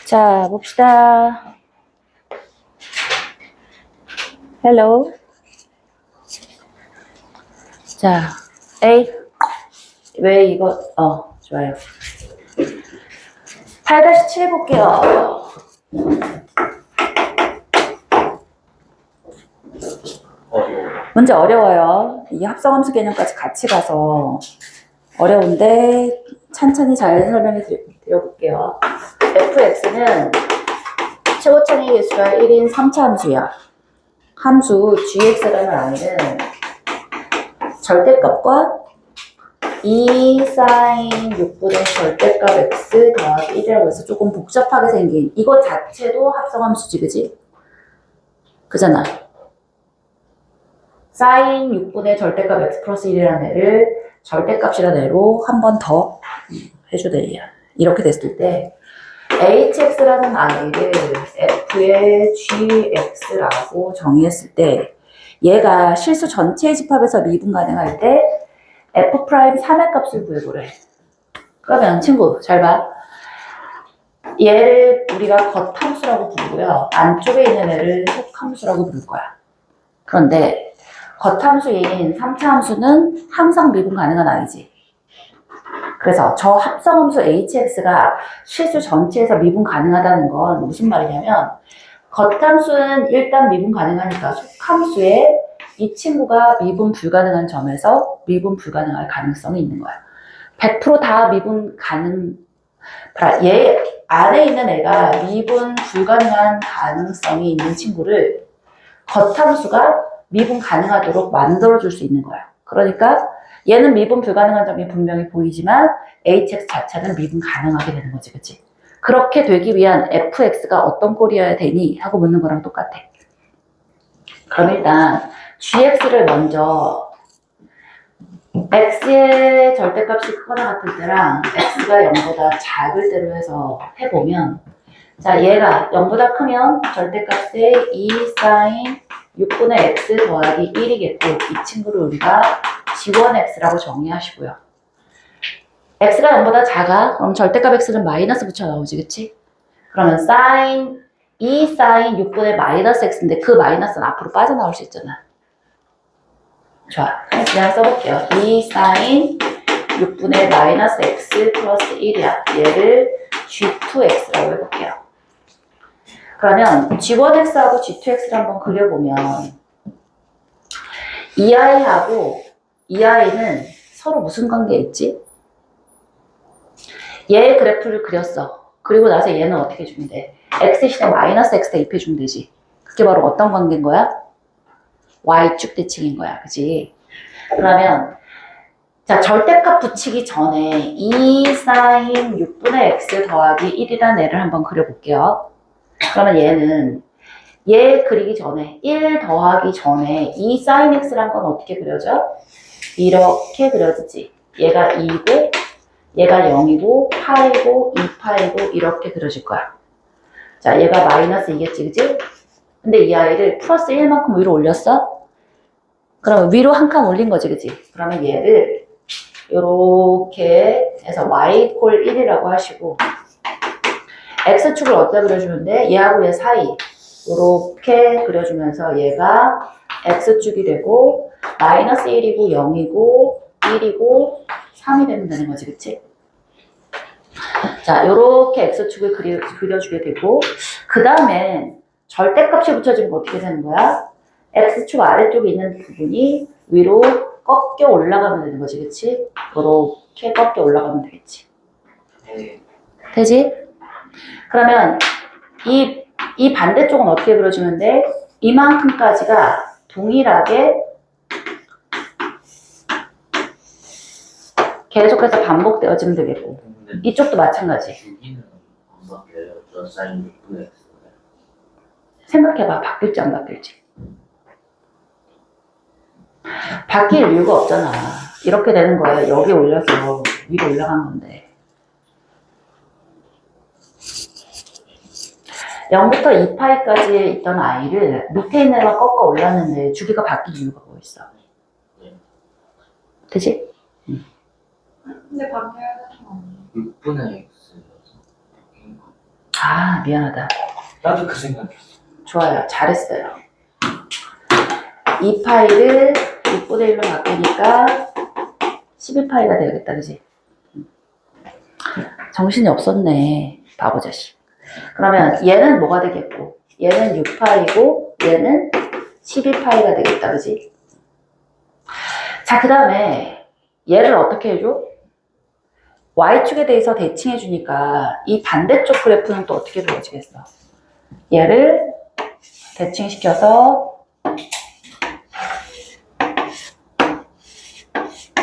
자, 봅시다. 헬로. 자, A. 왜 이거, 좋아요. 8-7 해볼게요. 문제 어려워요. 이 합성함수 개념까지 같이 가서 어려운데 천천히 잘 설명해 드려볼게요. fx는 최고차이 개수가 1인 3차 함수야. 함수 gx라는 아이는 절대값과 2 sin 6분의 절대값 x 더하기 1이라고 해서 조금 복잡하게 생긴 이거 자체도 합성함수지, 그지? 그잖아. sin 6분의 절대값 x 플러스 1이라는 애를 절대값이라는 애로 한 번 더 해주대요. 이렇게 됐을 때 hx라는 아이를 f의 gx라고 정의했을 때 얘가 실수 전체의 집합에서 미분 가능할 때 f 프라임 3의 값을 구해보래. 그러면 친구 잘 봐. 얘를 우리가 겉함수라고 부르고요. 안쪽에 있는 애를 속함수라고 부를 거야. 그런데 겉함수인 3차 함수는 항상 미분 가능한 아이지. 그래서 저 합성함수 hx가 실수 전체에서 미분 가능하다는 건 무슨 말이냐면 겉함수는 일단 미분 가능하니까 속함수에 이 친구가 미분 불가능한 점에서 미분 불가능할 가능성이 있는 거야. 100% 미분 가능, 얘 안에 있는 애가 미분 불가능한 가능성이 있는 친구를 겉함수가 미분 가능하도록 만들어줄 수 있는 거야. 그러니까 얘는 미분 불가능한 점이 분명히 보이지만 hx 자체는 미분 가능하게 되는 거지, 그치? 그렇게 되기 위한 fx가 어떤 꼴이어야 되니? 하고 묻는 거랑 똑같아. 그럼 일단 gx를 먼저 x의 절대값이 크거나 같을 때랑 x가 0보다 작을 때로 해서 해보면 자, 얘가 0보다 크면 절대값의 2 sin 6분의 x 더하기 1이겠고 이 친구를 우리가 g1x라고 정의하시고요. x가 0보다 작아? 그럼 절대값 x는 마이너스 붙여 나오지, 그치? 그러면 sin 2 sin 6분의 마이너스 x인데 그 마이너스는 앞으로 빠져나올 수 있잖아. 좋아. 그냥 써볼게요. 2 sin 6분의 마이너스 x 플러스 1이야. 얘를 g2x라고 해볼게요. 그러면 g1x하고 g2x를 한번 그려보면 이 아이하고 이 아이는 서로 무슨 관계에 있지? 얘 그래프를 그렸어. 그리고 나서 얘는 어떻게 주면 돼? x 대신에 마이너스 x 대입해주면 되지. 그게 바로 어떤 관계인 거야? y축 대칭인 거야. 그지? 그러면 자, 절대값 붙이기 전에 2 sin 6분의 x 더하기 1이라는 애를 한번 그려볼게요. 그러면 얘는 얘 그리기 전에 1 더하기 전에 2 sin x란 건 어떻게 그려져? 이렇게 그려지지. 얘가 2고 얘가 0이고 파이고 2파이고 이렇게 그려질 거야. 자, 얘가 마이너스 2겠지, 그지? 근데 이 아이를 플러스 1만큼 위로 올렸어? 그러면 위로 한 칸 올린 거지, 그지? 그러면 얘를 요렇게 해서 y 콜 1이라고 하시고 x축을 어디다 그려주면 돼? 얘하고 얘 사이 요렇게 그려주면서 얘가 x축이 되고 마이너스 1이고 0이고 1이고 3이 되는 거지, 그치? 자, 요렇게 x축을 그려주게 되고 그 다음에 절대값이 붙여지면 어떻게 되는 거야? x축 아래쪽에 있는 부분이 위로 꺾여 올라가면 되는 거지, 그치? 요렇게 꺾여 올라가면 되겠지. 되지? 그러면 이 반대쪽은 어떻게 그려주면 돼? 이만큼까지가 동일하게 계속해서 반복되어지면 되겠고 이쪽도 마찬가지. 생각해봐. 바뀔지 안 바뀔지. 바뀔 이유가 없잖아. 이렇게 되는 거야. 여기 올려서 위로 올라간 건데 0부터 2파이까지 있던 아이를 밑에 있는 애가 꺾어 올랐는데 주기가 바뀐 이유가 뭐 있어? 되지? 근데 바뀌어야 되는 거 아니에요? 6분의 x여서 아, 미안하다. 나도 그 생각했어. 좋아요. 잘했어요. 이 파이를 6분의 1로 바꾸니까 12파이가 되겠다, 그지? 정신이 없었네, 바보 자식. 그러면 얘는 뭐가 되겠고, 얘는 6파이고, 얘는 12파이가 되겠다, 그지? 자, 그 다음에 얘를 어떻게 해줘? Y축에 대해서 대칭해주니까 이 반대쪽 그래프는 또 어떻게 그려지겠어? 얘를 대칭시켜서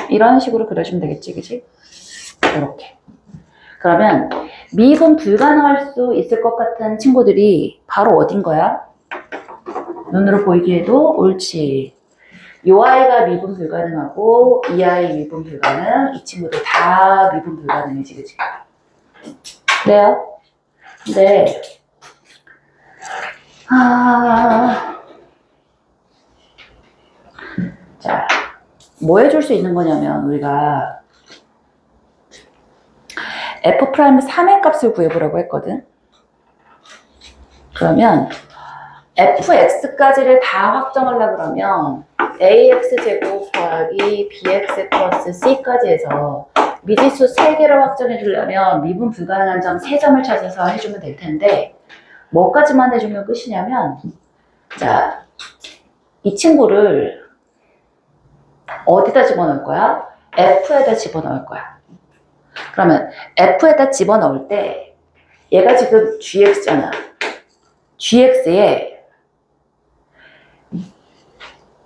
이런 식으로 그려주면 되겠지, 그지? 이렇게. 그러면 미분 불가능할 수 있을 것 같은 친구들이 바로 어딘 거야? 눈으로 보이기에도 옳지. 요 아이가 미분 불가능하고 이 아이 미분 불가능, 이 친구들 다 미분 불가능이지, 그지? 그래요? 근데 자, 뭐 해줄 수 있는 거냐면 우리가 F'3의 값을 구해보라고 했거든. 그러면 fx까지를 다 확정하려고 그러면 ax제곱 더하기 bx 플러스 c까지 해서 미지수 3개를 확정해 주려면 미분 불가능한 점 3점을 찾아서 해주면 될 텐데 뭐까지만 해주면 끝이냐면, 자, 이 친구를 어디다 집어넣을 거야? f에다 집어넣을 거야. 그러면 f에다 집어넣을 때 얘가 지금 gx잖아. gx에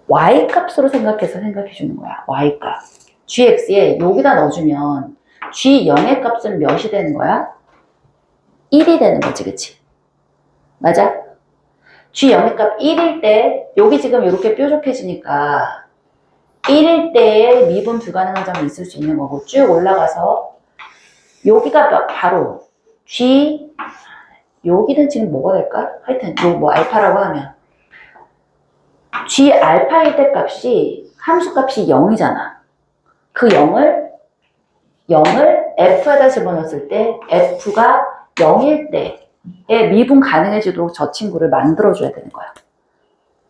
y값으로 생각해 주는 거야. y값. gx에 여기다 넣어주면 g0의 값은 몇이 되는 거야? 1이 되는 거지, 그치? 맞아? g0의 값 1일 때 여기 지금 이렇게 뾰족해지니까 1일 때에 미분 불가능한 점이 있을 수 있는 거고, 쭉 올라가서 여기가 바로 g, 여기는 지금 뭐가 될까? 하여튼 요 뭐 알파라고 하면 g 알파일 때 값이 함수 값이 0이잖아. 그 0을 f에다 집어넣었을 때 f가 0일 때에 미분 가능해지도록 저 친구를 만들어줘야 되는 거야.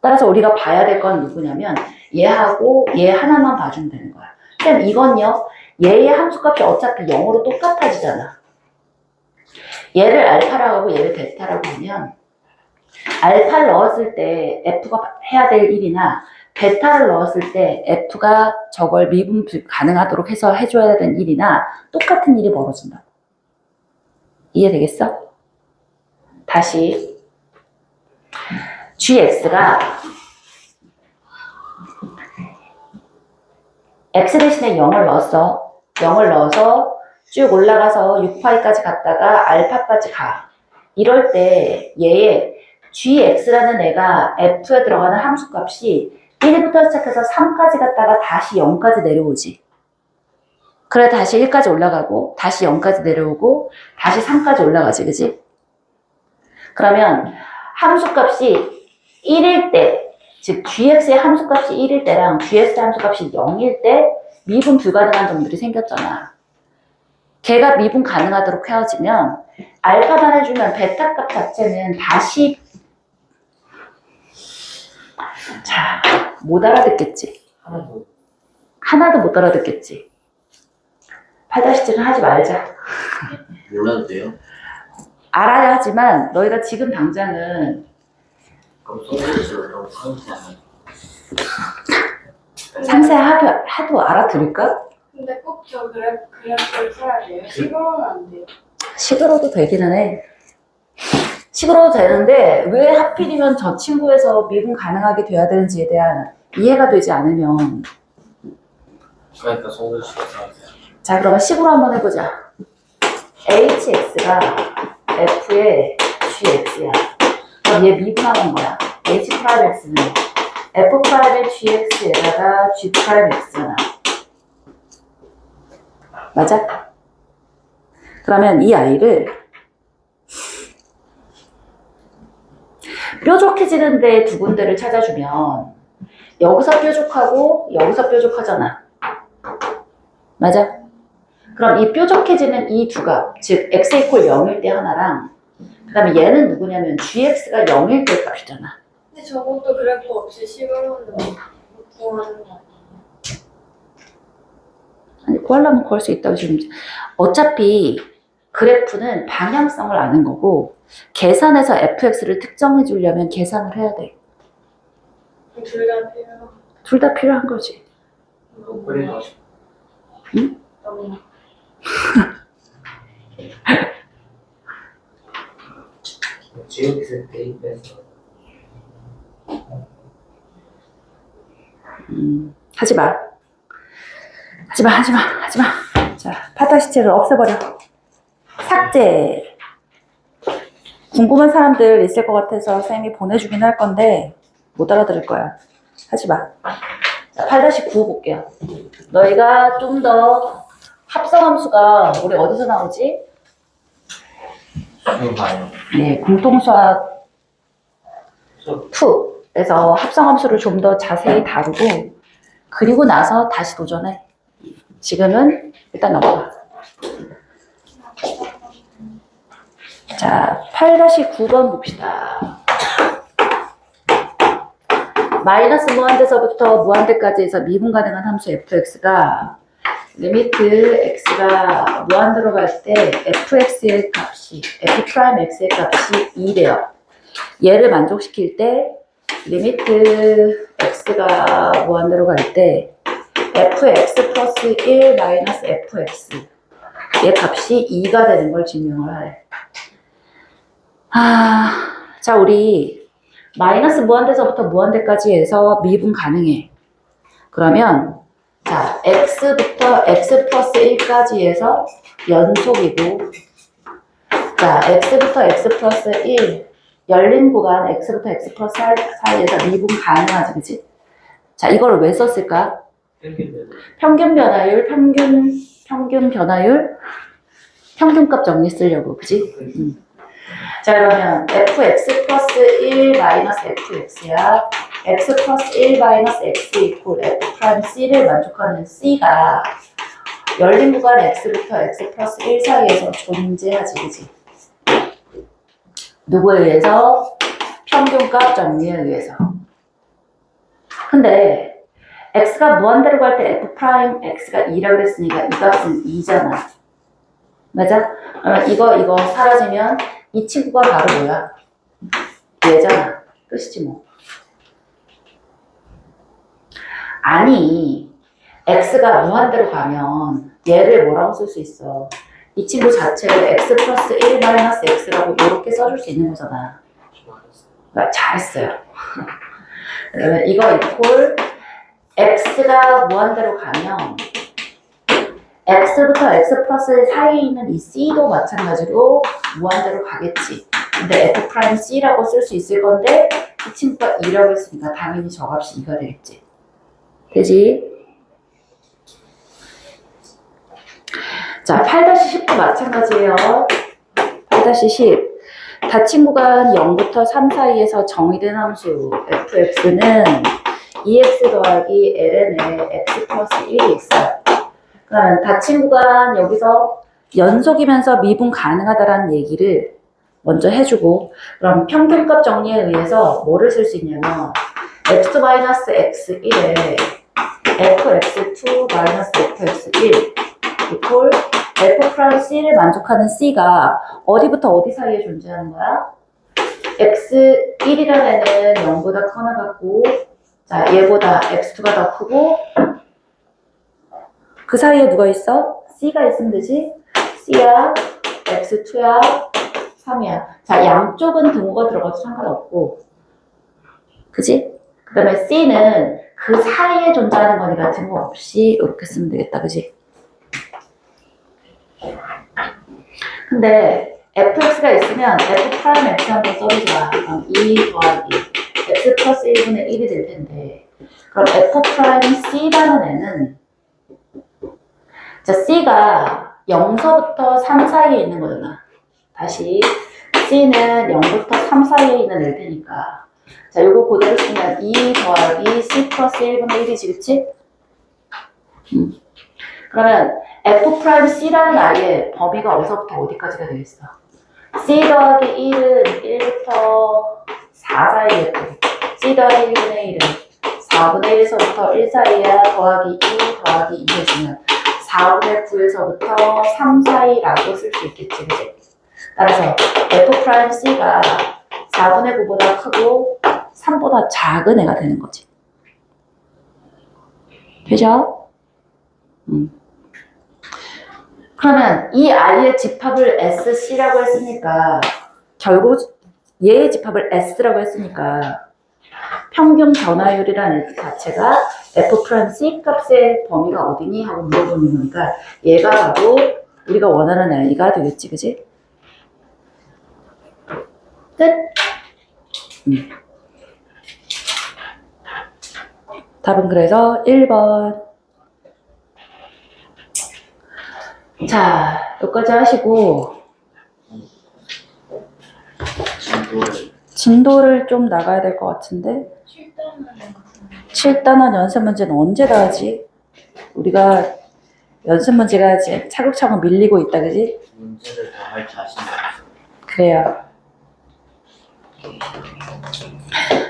따라서 우리가 봐야 될 건 누구냐면 얘하고 얘 하나만 봐주면 되는 거야. 그럼 이건요, 얘의 함수값이 어차피 0으로 똑같아지잖아. 얘를 알파라고 하고 얘를 베타라고 하면 알파를 넣었을 때 f가 해야 될 일이나 베타를 넣었을 때 f가 저걸 미분 가능하도록 해서 해줘야 되는 일이나 똑같은 일이 벌어진다. 이해되겠어? 다시 gx가 x 대신에 0을 넣었어. 0을 넣어서 쭉 올라가서 6파이까지 갔다가 알파까지 가. 이럴 때 얘의 gx라는 애가 f에 들어가는 함수값이 1부터 시작해서 3까지 갔다가 다시 0까지 내려오지. 그래 다시 1까지 올라가고 다시 0까지 내려오고 다시 3까지 올라가지, 그지? 그러면 함수값이 1일 때, 즉 gx의 함수값이 1일 때랑 gx의 함수값이 0일 때 미분 불가능한 점들이 생겼잖아. 걔가 미분 가능하도록 헤어지면 알파만 해주면 베타 값 자체는 다시, 자, 못 알아듣겠지? 하나도 못 알아듣겠지? 8-7은 하지 말자. 몰라도 돼요? 알아야 하지만 너희가 지금 당장은 그럼 소개해주세요. 너무 상세하네. 상세하도 알아들을까? 근데 꼭 저 그래프를 써야 돼요? 식으로는 안 돼요? 식으로도 되기는 해. 식으로도 되는데 왜 하필이면 저 친구에서 미분 가능하게 돼야 되는지에 대한 이해가 되지 않으면, 그러니까 소개해주세요. 상세하게. 자, 그러면 식으로 한번 해보자. hx가 f의 gx야. 그럼 얘 미분하는 거야. h'x는 f'의 gx에다가 g'x잖아. 맞아? 그러면 이 아이를 뾰족해지는 데 두 군데를 찾아주면 여기서 뾰족하고 여기서 뾰족하잖아. 맞아? 그럼 이 뾰족해지는 이 두 값, 즉 x = 0일 때 하나랑 그 다음에 얘는 누구냐면 gx가 0일 때 값이잖아. 근데 저것도 그래프 없이 식으로는 구하는 거 아니에요? 아니, 구하려면 구할 수 있다고 지금. 어차피 그래프는 방향성을 아는 거고, 계산해서 fx를 특정해 주려면 계산을 해야 돼. 둘 다 필요한 둘 다 필요한 거지. 그래서 너무 GX 대입해서 하지 마. 하지 마, 하지 마, 하지 마. 자, 파다시체를 없애버려. 삭제. 궁금한 사람들 있을 것 같아서 쌤이 보내주긴 할 건데, 못 알아들을 거야. 하지 마. 자, 8-9 볼게요. 너희가 좀 더 합성함수가 우리 어디서 나오지? 수능 봐요. 네, 공통수학 2에서 합성함수를 좀 더 자세히 다루고, 그리고 나서 다시 도전해. 지금은 일단 넘어가. 자, 8-9번 봅시다. 마이너스 무한대서부터 무한대까지 해서 미분 가능한 함수 fx가 리미트 x가 무한대로 갈 때 fx의 값이 f'x의 값이 2래요. 얘를 만족시킬 때 리미트 x가 무한대로 갈 때 fx 플러스 1 마이너스 fx 얘 값이 2가 되는 걸 증명을 하래. 자, 우리 마이너스 무한대서부터 무한대까지 해서 미분 가능해. 그러면 자, x부터 x 플러스 1까지 해서 연속이고, 자, x부터 x 플러스 1 열린 구간 x부터 x 플러스 1 사이에서 미분 가능하지, 그치? 자, 이걸 왜 썼을까? 평균 변화율, 평균 변화율, 평균값 정리 쓰려고, 그치? 자, 그러면 fx 플러스 1 마이너스 fx야. x 플러스 1 마이너스 x 이퀄 f 프라임 c를 만족하는 c가 열린 구간 x부터 x 플러스 1 사이에서 존재하지, 그지? 누구에 의해서? 평균값 정리에 의해서. 근데 x가 무한대로 갈 때 f 프라임 x가 2라고 했으니까 이 값은 2잖아. 맞아? 그러면 이거 사라지면 이 친구가 바로 뭐야? 얘잖아. 끝이지 뭐. 아니, x가 무한대로 가면 얘를 뭐라고 쓸 수 있어? 이 친구 자체를 x 플러스 1 마이너스 x라고 이렇게 써줄 수 있는 거잖아. 그러니까 잘했어요. 그러면 이거 이퀄 x가 무한대로 가면 x부터 x 플러스 1 사이에 있는 이 c도 마찬가지로 무한대로 가겠지. 근데 f 프라임 c라고 쓸 수 있을 건데 이 친구가 2라고 했으니까 당연히 저 값이 2가 되겠지. 되지? 자, 8-10도 마찬가지예요. 8-10. 닫힌 구간 0부터 3 사이에서 정의된 함수 fx는 2x 더하기 ln에 x 플러스 1이 있어요. 그러면 닫힌 구간 여기서 연속이면서 미분 가능하다라는 얘기를 먼저 해주고, 그럼 평균값 정리에 의해서 뭐를 쓸 수 있냐면 x-x1에 fx2 마이너스 fx1 이퀄 f 프라임 c를 만족하는 c가 어디부터 어디 사이에 존재하는 거야? x1이라는 애는 0보다 커나 같고, 자, 얘보다 x2가 더 크고, 그 사이에 누가 있어? c가 있으면 되지? c야, x2야, 3이야. 자, 양쪽은 등호가 들어가도 상관없고, 그지? 그 다음에 c는 그 사이에 존재하는 거니까 등호 없이 이렇게 쓰면 되겠다, 그지? 근데 fx가 있으면 f 프라임 x 한번 써보자. 그럼 2 더하기 x 플러스 1분의 1이 될 텐데, 그럼 f 프라임 c라는 애는, 자, c가 0서부터 3 사이에 있는 거잖아. 다시 c는 0부터 3 사이에 있는 애일 테니까, 자, 요거 그대로 쓰면 2 더하기 c 플러스 1분의 1이지, 그치? 그러면 f 프라임 c라는 아이의 범위가 어디서부터 어디까지가 되겠어? C 더하기 1은 1부터 4 사이에 C 더하기 1분의 1은 4분의 1에서부터 1 사이야. 더하기 2 더하기 2 해주면 4분의 9에서부터 3 사이라고 쓸 수 있겠지, 그치? 따라서 F'C가 4분의 9보다 크고 3보다 작은 애가 되는 거지. 되죠? 그러면 이 I의 집합을 SC라고 했으니까 결국 얘의 집합을 S라고 했으니까 평균 변화율이라는 자체가 F'C 값의 범위가 어디니? 하고 물어보는 거니까 얘가 바로 우리가 원하는 A가 되겠지, 그지? 끝? 답은 그래서 1번. 자, 여기까지 하시고 진도를 좀 나가야 될 것 같은데 7단원 연습 문제는 언제 다 하지? 우리가 연습 문제가 이제 차곡차곡 밀리고 있다, 그지? 문제를 더 할 자신이 없어. 그래요.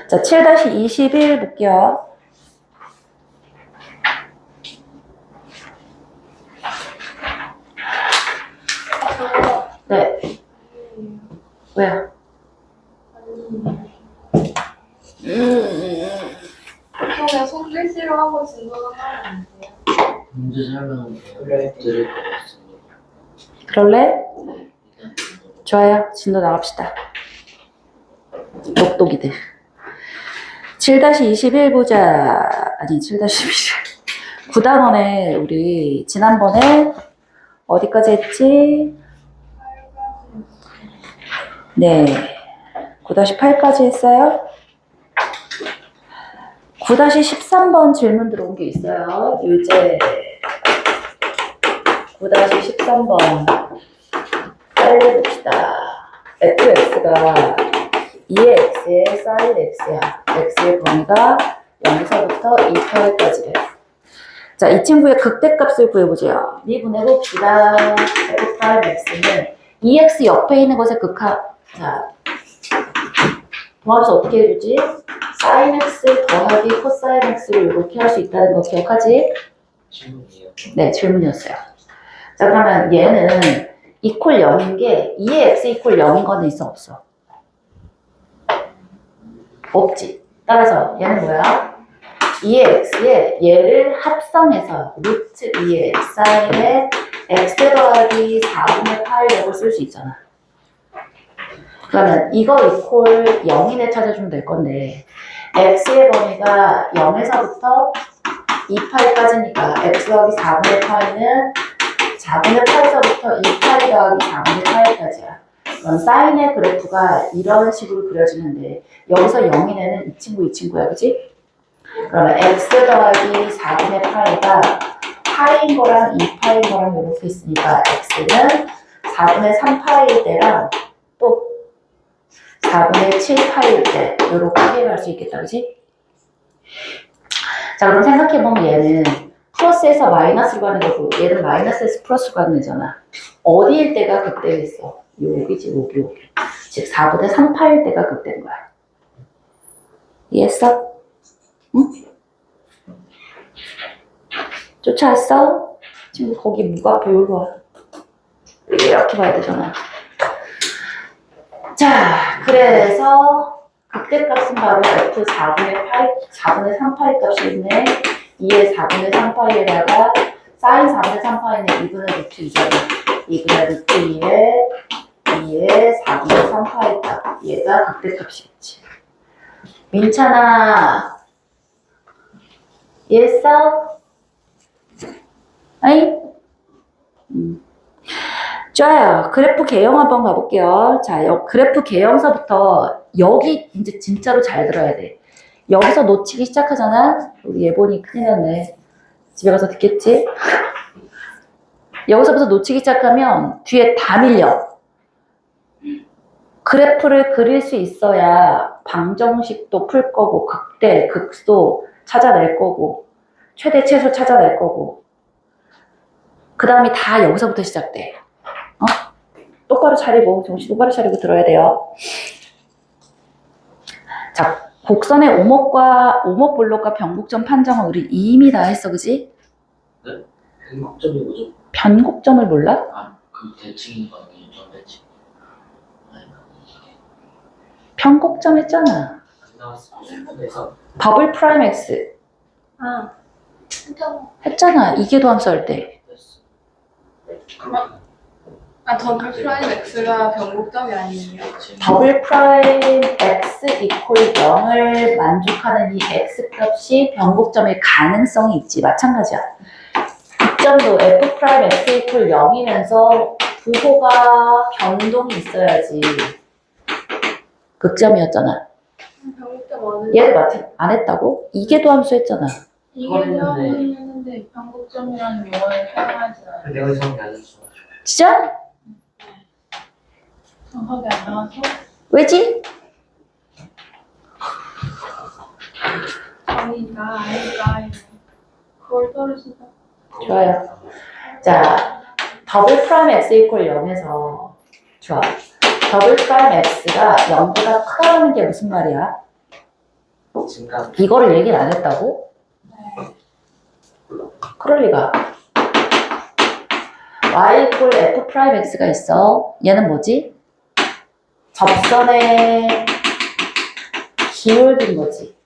자, 7-21 볼게요. 네. 왜요? 그냥 손글씨로 하고 진도를 하면 안 돼요? 문제 설명은 드릴 것 같습니다. 그럴래? 좋아요. 진도 나갑시다. 똑똑이들. 7-21 보자. 아니, 7-21. 9단원에 우리 지난번에 어디까지 했지? 네. 9-8까지 했어요. 9-13번 질문 들어온 게 있어요. 유제 9-13번 빨리 봅시다. fx가 2의 x의 sin x야. x의 범위가 0에서부터 2파이까지래. 자, 이 친구의 극대값을 구해보죠. 미분해봅시다. f'(x는 2x 옆에 있는 것의 극합. 자, 도합해서 어떻게 해주지? sin x 더하기 cosine x를 이렇게 할 수 있다는 거 기억하지? 질문이에요. 네, 질문이었어요. 자, 그러면 얘는 이퀄 0인 게 2의 x 이퀄 0인 거는 있어, 없어? 없지. 따라서 얘는 뭐야? 2의 x에 얘를 합성해서 루트 2의 sine의 x 더하기 4분의 파이라고 쓸 수 있잖아. 그러면 이거 이퀄 0인에 찾아주면 될 건데 x의 범위가 0에서부터 2파이까지니까 x 더하기 4분의 파이는 4분의 파이서부터 2파이 더하기 4분의 파이까지야. 그럼 사인의 그래프가 이런 식으로 그려지는데 여기서 0인에는 이 친구야, 그지? 그러면 x 더하기 4분의 파이가 파이인 거랑 2파이인 거랑 이렇게 있으니까 x는 4분의 3파이일 때랑 또 4분의 7파이일 때 이렇게 해결할 수 있겠다, 그지? 자, 그럼 생각해보면 얘는 플러스에서 마이너스로 가는 거고 얘는 마이너스에서 플러스로 가는 애잖아. 어디일 때가 극대겠어? 여기지, 여기. 즉 4분의 3파일 때가 극대인 거야. 이해했어? 응? 쫓아왔어? 친구 거기 무가 배우러 와. 이렇게 봐야 되잖아. 자, 그래서 극대값은 바로 F 4분의 3파이 값이 있네. 2의 4분의 3파이에다가 사인 4분의 3파이는 2분의 루트 2잖아. 2분의 루트 2의 4분의 3파이 값. 얘가 극대값이겠지. 민찬아, 이해했어? 아이? 좋아요. 그래프 개형 한번 가볼게요. 자, 그래프 개형서부터 여기 이제 진짜로 잘 들어야 돼. 여기서 놓치기 시작하잖아? 우리 예본이 큰일 났네. 집에 가서 듣겠지? 여기서부터 놓치기 시작하면 뒤에 다 밀려. 그래프를 그릴 수 있어야 방정식도 풀 거고 극대, 극소 찾아낼 거고 최대, 최소 찾아낼 거고 그 다음이 다 여기서부터 시작돼. 똑바로 차리고, 정신 똑바로 차리고 들어야 돼요. 자, 곡선의 오목블록과 변곡점 판정은 우리 이미 다 했어, 그지? 변곡점이 뭐죠? 변곡점을 몰라? 아, 그 대칭인 거 아니에요? 전 대칭. 아닌가? 변곡점 했잖아. 안 나왔어. 그래서 더블 프라임 X 아, 진짜. 했잖아. 이계도함수 할 때. 됐어. 아, 더블 프라임 X가 변곡점이 아니에요. 더블 프라임 X 이퀄 0을 만족하는 이 X 값이 변곡점일 가능성이 있지. 마찬가지야. 이점도 F 프라임 X 이퀄 0이면서 부호가 변동이 있어야지. 극점이었잖아. 변곡점 어느? 얘도 마찬 안 했다고? 이계도함수 했잖아. 이게 했는데. 했는데 변곡점이라는 용어를 사용하지 않아요. 내가 이상하게 안 했어. 진짜? 정확하게 안 나와서 왜지? 아니다. 그걸 떨으시다. 좋아요. 자, 더블 프라임 X 이퀄 0에서 좋아. 더블 프라임 X가 0보다 크다는 게 무슨 말이야? 증가. 이거를 얘기를 안 했다고? 그럴 리가. Y 이퀄 F 프라임 X가 있어. 얘는 뭐지? 접선의 기울기인 거지.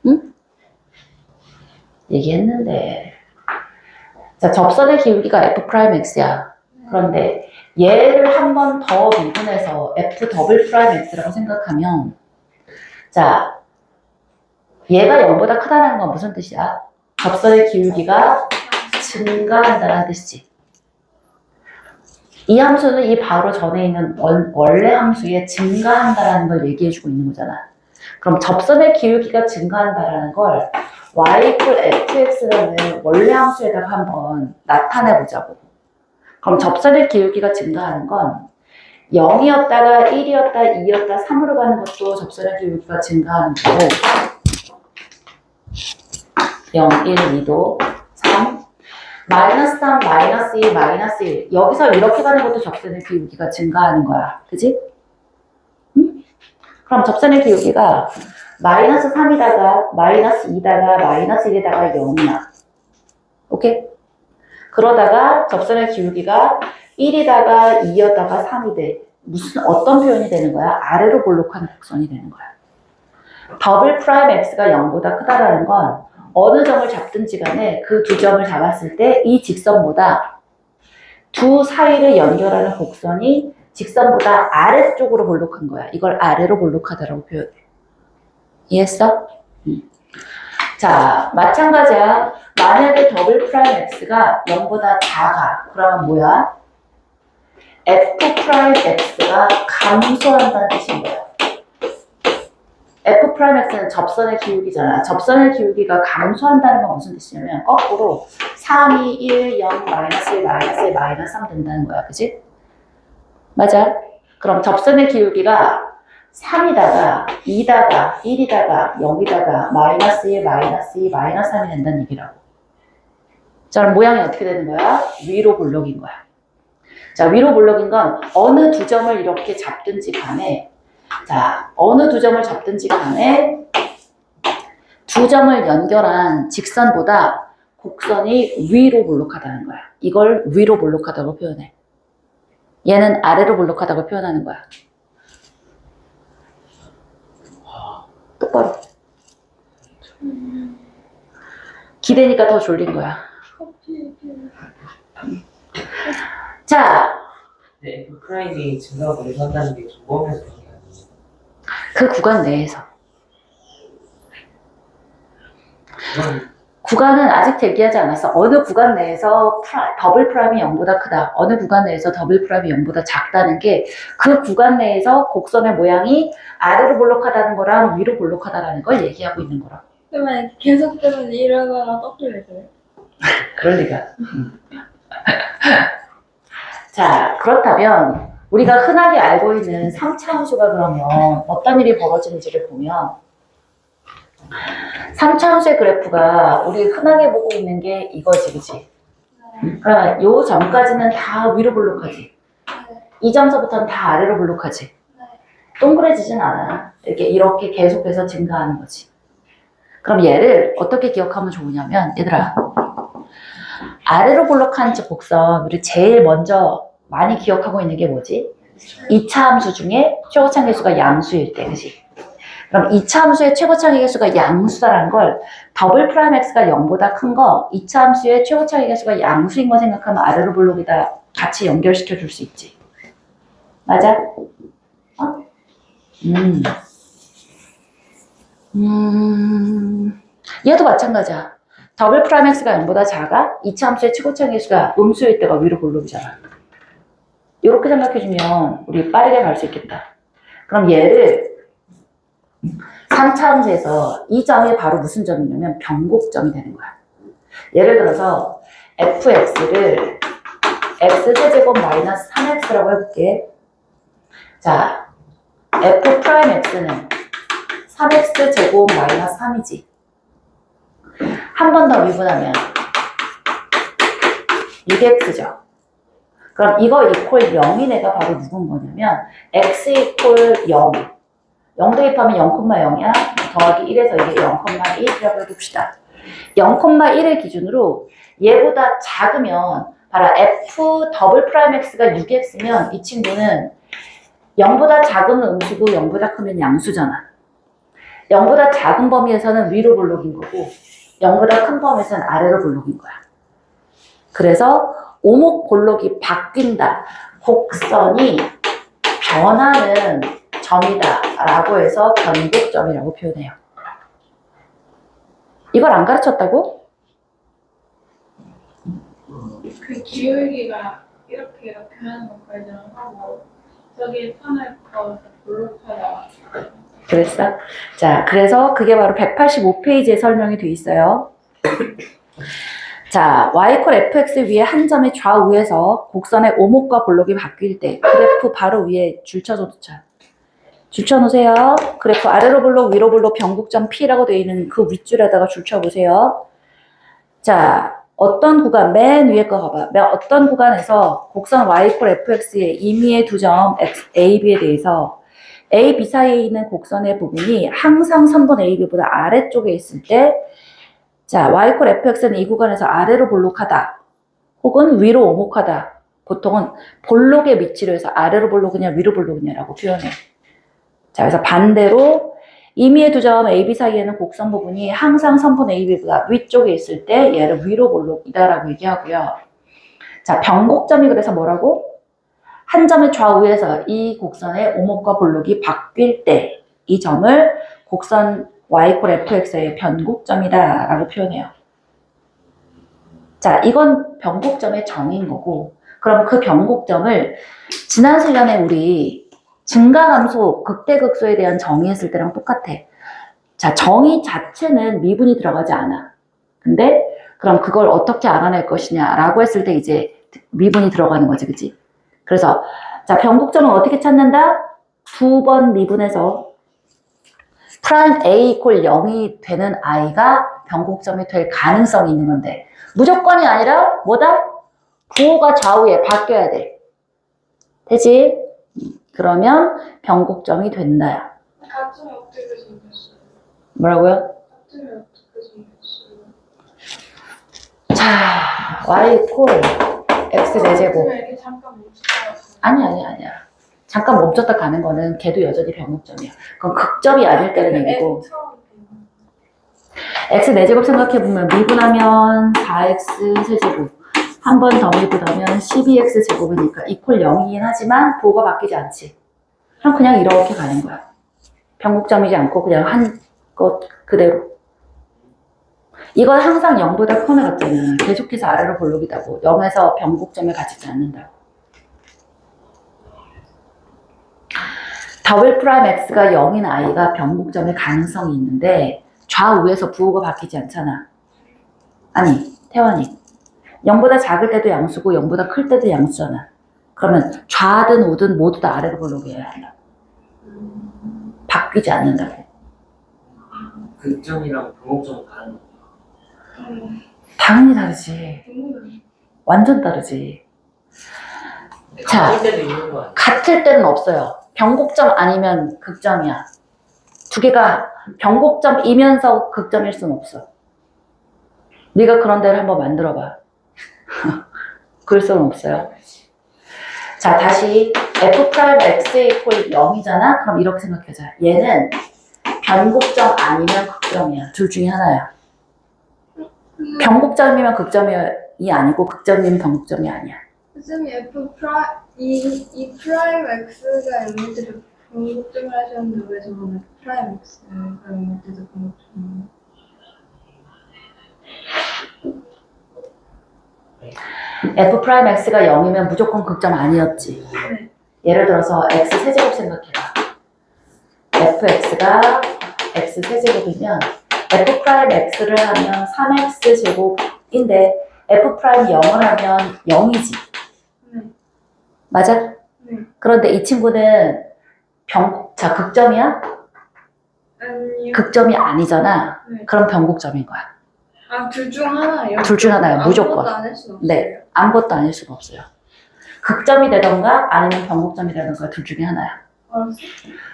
응? 얘기했는데. 자, 접선의 기울기가 F 프라임 X야. 그런데 얘를 한 번 더 미분해서 F 더블 프라임 X라고 생각하면, 자, 얘가 0보다 크다는 건 무슨 뜻이야? 접선의 기울기가 증가한다는 뜻이지. 이 함수는 이 바로 전에 있는 원래 함수에 증가한다는 걸 얘기해주고 있는 거잖아. 그럼 접선의 기울기가 증가한다는 걸 y equal fx라는 원래 함수에다가 한번 나타내 보자고. 그럼 접선의 기울기가 증가하는 건 0이었다가 1이었다, 2였다, 3으로 가는 것도 접선의 기울기가 증가하는 거고 0, 1, 2도 3 마이너스 3, 마이너스 2, 마이너스 1 여기서 이렇게 가는 것도 접선의 기울기가 증가하는 거야. 그지? 응? 그럼 접선의 기울기가 마이너스 3이다가 마이너스 2다가 마이너스 1이다가 0이야. 오케이? 그러다가 접선의 기울기가 1이다가 2였다가 3이 돼. 어떤 표현이 되는 거야? 아래로 볼록한 곡선이 되는 거야. 더블 프라임 x가 0보다 크다라는 건 어느 점을 잡든지 간에 그 두 점을 잡았을 때 이 직선보다 두 사이를 연결하는 곡선이 직선보다 아래쪽으로 볼록한 거야. 이걸 아래로 볼록하다라고 표현해. 이해했어? 자, 마찬가지야. 만약에 더블 프라임 x가 0보다 작아. 그러면 뭐야? f 프라임 x가 감소한다는 뜻인 거야. f 프라임 x는 접선의 기울기잖아. 접선의 기울기가 감소한다는 건 무슨 뜻이냐면 거꾸로 3, 2, 1, 0, 마이너스 1, 마이너스 1, 마이너스 3 된다는 거야. 그치? 맞아. 그럼 접선의 기울기가 3이다가 2다가 1이다가 0이다가 마이너스 1, 마이너스 2, 마이너스 3이 된다는 얘기라고. 자, 그럼 모양이 어떻게 되는 거야? 위로 볼록인 거야. 자, 위로 볼록인 건 어느 두 점을 이렇게 잡든지 간에 자, 어느 두 점을 잡든지 간에 두 점을 연결한 직선보다 곡선이 위로 볼록하다는 거야. 이걸 위로 볼록하다고 표현해. 얘는 아래로 볼록하다고 표현하는 거야. 똑바로. 기대니까 더 졸린 거야. 자, 네, F 프라임이 증가하고 감소한다는 게 정보에서 그런 게 아니에요. 그 구간 내에서. 그건 구간은 아직 대기하지 않았어. 어느 구간 내에서 더블 프라임이 0보다 크다. 어느 구간 내에서 더블 프라임이 0보다 작다는 게 그 구간 내에서 곡선의 모양이 아래로 볼록하다는 거랑 위로 볼록하다라는 걸 얘기하고 있는 거라고. 그러면 계속 들으면 이러다가 떡들려져요. 그럴 리가. 자, 그렇다면 우리가 흔하게 알고 있는 3차 함수가 그러면 어떤 일이 벌어지는지를 보면 3차 함수의 그래프가 우리 흔하게 보고 있는 게 이거지, 그치? 그러니까 요 점까지는 다 위로 볼록하지. 네. 이 점서부터는 다 아래로 볼록하지. 네. 동그래지진 않아. 이렇게 계속해서 증가하는 거지. 그럼 얘를 어떻게 기억하면 좋으냐면, 얘들아, 아래로 볼록한 곡선, 우리 제일 먼저 많이 기억하고 있는 게 뭐지? 2차 함수 중에 최고차항 계수가 양수일 때, 그지? 그럼 2차 함수의 최고차항 계수가 양수다라는 걸 더블 프라임 x가 0보다 큰 거, 2차 함수의 최고차항 계수가 양수인 거 생각하면 아래로 볼록이다 같이 연결시켜 줄 수 있지. 맞아? 어? 얘도 마찬가지야. 더블 프라임 x가 0보다 작아? 2차 함수의 최고차항 계수가 음수일 때가 위로 볼록이잖아. 이렇게 생각해주면 우리 빠르게 갈 수 있겠다. 그럼 얘를 3차 함수에서 이 점이 바로 무슨 점이냐면 변곡점이 되는 거야. 예를 들어서 fx를 x제곱 마이너스 3x라고 해볼게. 자, f 프라임 x는 3x제곱 마이너스 3이지. 한 번 더 미분하면 6x죠. 그럼 이거 이퀄 0이 내가 바로 누군 거냐면 x 이퀄 0. 0 대입하면 0,0이야. 더하기 1에서 이게 0,1이라고 해봅시다. 0,1을 기준으로 얘보다 작으면 바로 f 더블 프라임 x가 6x면 이 친구는 0보다 작으면 음수고 0보다 크면 양수잖아. 0보다 작은 범위에서는 위로 볼록인 거고 0보다 큰 범위에서는 아래로 볼록인 거야. 그래서 오목 볼록이 바뀐다. 곡선이 변하는 점이다 라고 해서 변곡점이라고 표현해요. 이걸 안 가르쳤다고? 그 기울기가 이렇게 하는 것까지는 하고 저기 판을 그어서 볼록하다. 그랬어? 자, 그래서 그게 바로 185페이지에 설명이 돼 있어요. 자, y fx 위에 한 점의 좌우에서 곡선의 오목과 볼록이 바뀔 때 그래프 바로 위에 줄 쳐놓자. 줄 쳐놓으세요. 그래프 아래로 볼록, 위로 볼록, 변곡점 P라고 되어 있는 그 윗줄에다가 줄 쳐보세요. 자, 어떤 구간, 맨 위에 거 봐봐. 어떤 구간에서 곡선 y fx의 임의의 두 점 a, b에 대해서 a, b 사이에 있는 곡선의 부분이 항상 선분 a, b보다 아래쪽에 있을 때 자, y fx는 이 구간에서 아래로 볼록하다 혹은 위로 오목하다. 보통은 볼록의 위치로 해서 아래로 볼록이냐 위로 볼록이냐라고 표현해. 자, 그래서 반대로 임의의 두 점 A, B 사이에는 곡선 부분이 항상 선분 A, B가 위쪽에 있을 때 얘를 위로 볼록이다라고 얘기하고요. 자, 변곡점이 그래서 뭐라고? 한 점의 좌우에서 이 곡선의 오목과 볼록이 바뀔 때 이 점을 곡선 y fx의 변곡점이다 라고 표현해요. 자, 이건 변곡점의 정의인 거고 그럼 그 변곡점을 지난 시간에 우리 증가함수, 극대극소에 대한 정의했을 때랑 똑같아. 자, 정의 자체는 미분이 들어가지 않아. 근데 그럼 그걸 어떻게 알아낼 것이냐라고 했을 때 이제 미분이 들어가는 거지, 그치? 그래서 자, 변곡점을 어떻게 찾는다? 두 번 미분해서 프라임 A 이퀄 0이 되는 i가 변곡점이 될 가능성이 있는 건데 무조건이 아니라 뭐다? 부호가 좌우에 바뀌어야 돼. 되지? 그러면 변곡점이 된다야. 가점이 어떻게 생겼어요? 뭐라고요? 가점이 어떻게 생겼어요? 자, y 이퀄 x 4제곱. 이렇게 잠깐 멈추다가 아니야. 잠깐 멈췄다 가는 거는 걔도 여전히 변곡점이야. 그건 극점이 아닐 때는 얘기고. x 4제곱 생각해보면 미분하면 4x 세제곱. 한 번 더 미분하면 12x 제곱이니까 이퀄 0이긴 하지만 부호가 바뀌지 않지. 그럼 그냥 이렇게 가는 거야. 변곡점이지 않고 그냥 한 것 그대로. 이건 항상 0보다 커나 같잖아. 계속해서 아래로 볼록이다고. 0에서 변곡점에 갇히지 않는다고. 더블 프라임 x가 0인 i가 변곡점의 가능성이 있는데 좌우에서 부호가 바뀌지 않잖아. 아니, 태환이. 0보다 작을 때도 양수고 0보다 클 때도 양수잖아. 그러면 좌든 우든 모두 다 아래로 볼록이어야 한다. 바뀌지 않는다고. 극점이랑 변곡점은 다른 거예요. 당연히 다르지. 완전 다르지. 자. 같을 때도 있는 거 아니야? 같을 때는 없어요. 변곡점 아니면 극점이야. 두 개가 변곡점이면서 극점일 수는 없어. 네가 그런 데를 한번 만들어봐. 그럴 수는 없어요. 자, 다시 f'(x) 이퀄 0이잖아? 그럼 이렇게 생각하자. 얘는 변곡점 아니면 극점이야. 둘 중에 하나야. 변곡점이면 극점이 아니고 극점이면 변곡점이 아니야. 선생님 이 프라임 x가 영일 때도 변곡점을 하셨는데 왜 저는 F 프라임 x가 영일 때도 변곡점을 f'x가 0이면 무조건 극점 아니었지. 네. 예를 들어서 x 세제곱 생각해봐. fx가 x 세제곱이면 f'x를 하면 3x 제곱인데 f'0을 하면 0이지. 네. 맞아? 네. 그런데 이 친구는 자, 극점이야? 아니요. 극점이 아니잖아. 네. 그럼 변곡점인 거야. 아, 둘 중 하나예요? 둘 중 하나야, 무조건. 아무것도 안 할 수는 없어요? 네, 아무것도 아닐 수가 없어요. 극점이 되던가 아니면 변곡점이 되던가 둘 중에 하나야. 알았어.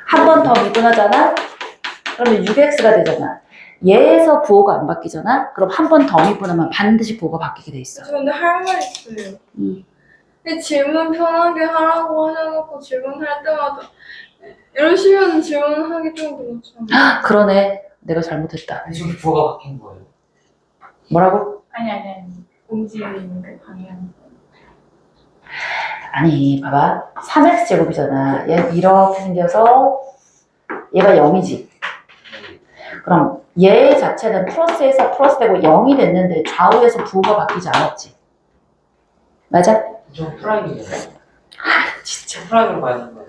한 번 더 미분하잖아? 그러면 6x가 되잖아. 얘에서 부호가 안 바뀌잖아? 그럼 한 번 더 미분하면 반드시 부호가 바뀌게 돼 있어. 저 근데 할 말 있어요. 음. 근데 질문 편하게 하라고 하셔놓고 질문할 때마다 이러시면 질문하기 좀 그렇잖아요. 그러네. 내가 잘못했다. 지금 부호가 바뀐 거예요. 뭐라고? 아니. 움직이는 그 방향. 아니, 봐봐. 3x 제곱이잖아. 얘 이렇게 생겨서 얘가 0이지. 그럼 얘 자체는 플러스에서 플러스 되고 0이 됐는데 좌우에서 부호가 바뀌지 않았지. 맞아? 저 프라임이잖아요. 진짜. 프라임으로 봐야 되는 거예요.